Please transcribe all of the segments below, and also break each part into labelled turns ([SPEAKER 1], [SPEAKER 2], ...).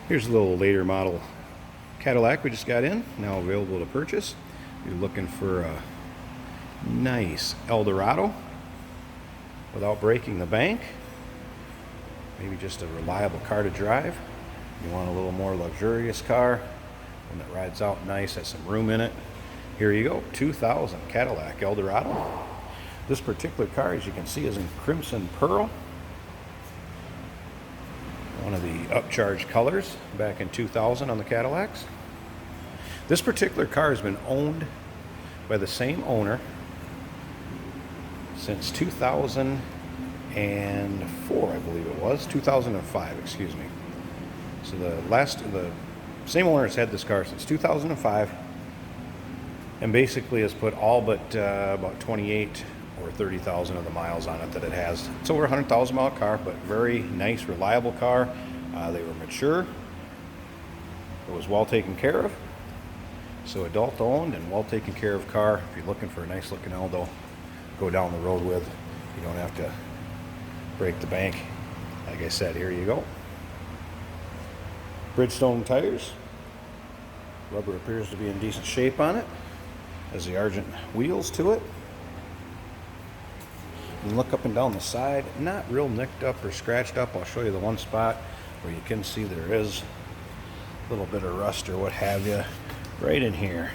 [SPEAKER 1] Here's a little later model Cadillac we just got in, now available to purchase. You're looking for a nice Eldorado without breaking the bank. Maybe just a reliable car to drive. You want a little more luxurious car, one that rides out nice, has some room in it. Here you go, 2000 Cadillac Eldorado. This particular car, as you can see, is in crimson pearl. One of the upcharged colors back in 2000 on the Cadillacs. This particular car has been owned by the same owner since 2004, I believe it was, 2005, excuse me. So the same owner has had this car since 2005 and basically has put all but about 28 or 30,000 of the miles on it that it has. It's over a 100,000 mile car, but very nice, reliable car. They were mature. It was well taken care of. So adult owned and well taken care of car. If you're looking for a nice looking Eldo, go down the road with. You don't have to break the bank. Like I said, here you go. Bridgestone tires. Rubber appears to be in decent shape on it. Has the Argent wheels to it. You can look up and down the side, not real nicked up or scratched up. I'll show you the one spot where you can see there is a little bit of rust or what have you right in here.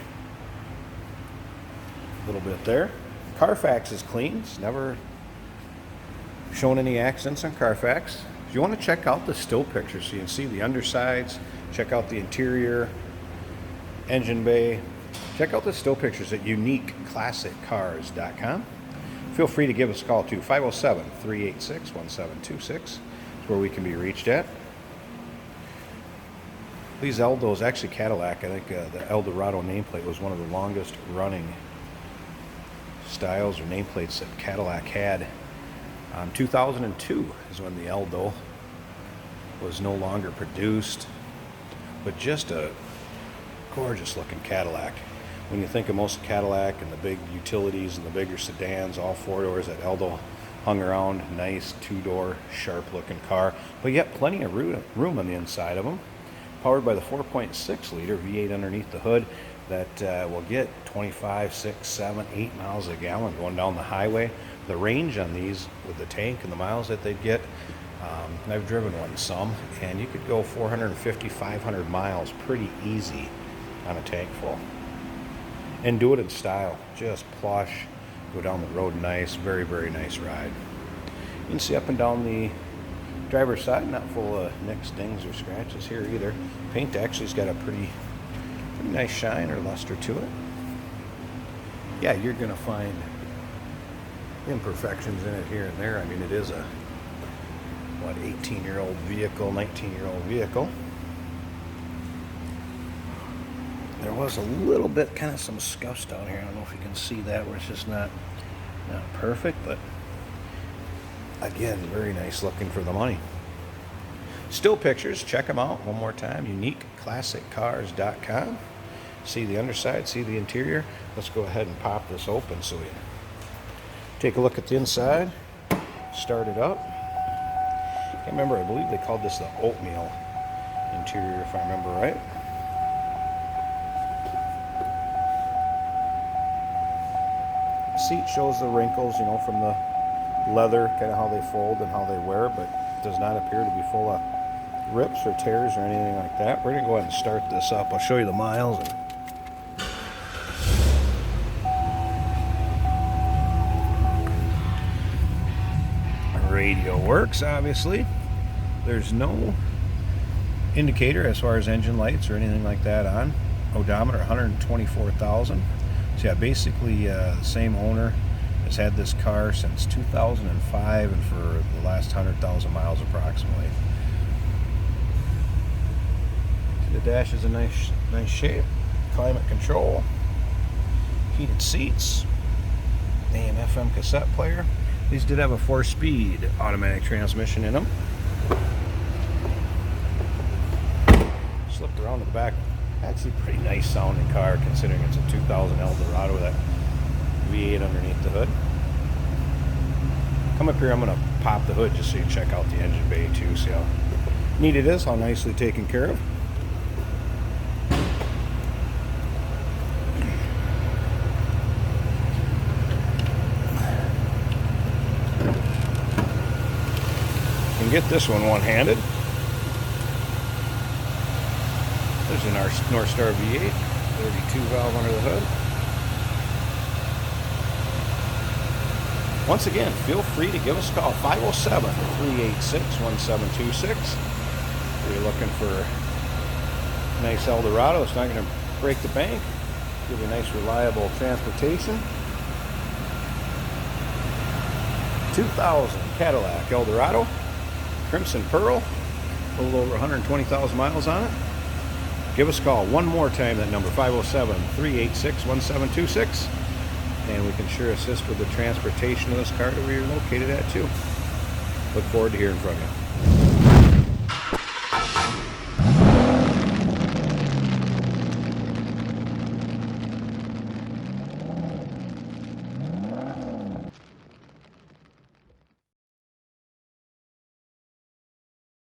[SPEAKER 1] A little bit there. Carfax is clean. It's never shown any accidents on Carfax. If you want to check out the still pictures so you can see the undersides, check out the interior, engine bay, check out the still pictures at uniqueclassiccars.com. Feel free to give us a call to 507-386-1726. It's where we can be reached at. These Eldos, actually Cadillac, I think the Eldorado nameplate was one of the longest running styles or nameplates that Cadillac had. 2002 is when the Eldo was no longer produced, but just a gorgeous looking Cadillac. When you think of most Cadillac and the big utilities and the bigger sedans, all four doors, that Eldo hung around. Nice two-door, sharp-looking car, but yet plenty of room on the inside of them. Powered by the 4.6 liter V8 underneath the hood that will get 25, 6, 7, 8 miles a gallon going down the highway. The range on these with the tank and the miles that they'd get, I've driven one some, and you could go 450, 500 miles pretty easy on a tank full. And do it in style, just plush, go down the road nice, very, very nice ride. You can see up and down the driver's side, not full of nicks, dings, or scratches here either. Paint actually's got a pretty nice shine or luster to it. Yeah, you're gonna find imperfections in it here and there. I mean, it is a, 18-year-old vehicle, 19-year-old vehicle. There was a little bit, kind of some scuffs down here. I don't know if you can see that, where it's just not perfect, but again, very nice looking for the money. Still pictures, check them out one more time, uniqueclassiccars.com. See the underside, see the interior. Let's go ahead and pop this open so we take a look at the inside, start it up. I can't remember, I believe they called this the oatmeal interior if I remember right. Seat shows the wrinkles, you know, from the leather, kind of how they fold and how they wear, but does not appear to be full of rips or tears or anything like that. We're going to go ahead and start this up. I'll show you the miles. Radio works, obviously. There's no indicator as far as engine lights or anything like that on. Odometer 124,000. So yeah, basically the same owner has had this car since 2005 and for the last 100,000 miles approximately. The dash is a nice shape. Climate control, heated seats, AM FM cassette player. These did have a 4-speed automatic transmission in them. Slipped around to the back. Actually pretty nice sounding car considering it's a 2000 Eldorado with that V8 underneath the hood. Come up here, I'm going to pop the hood just so you check out the engine bay too, see how Neat it is, how nicely taken care of. You can get this one one-handed. There's an North Star V8, 32 valve under the hood. Once again, feel free to give us a call, 507-386-1726. If you're looking for a nice Eldorado, it's not going to break the bank, give you nice reliable transportation. 2000 Cadillac Eldorado, Crimson Pearl, a little over 120,000 miles on it. Give us a call one more time, that number, 507-386-1726. And we can sure assist with the transportation of this car to where you're located at too. Look forward to hearing from you.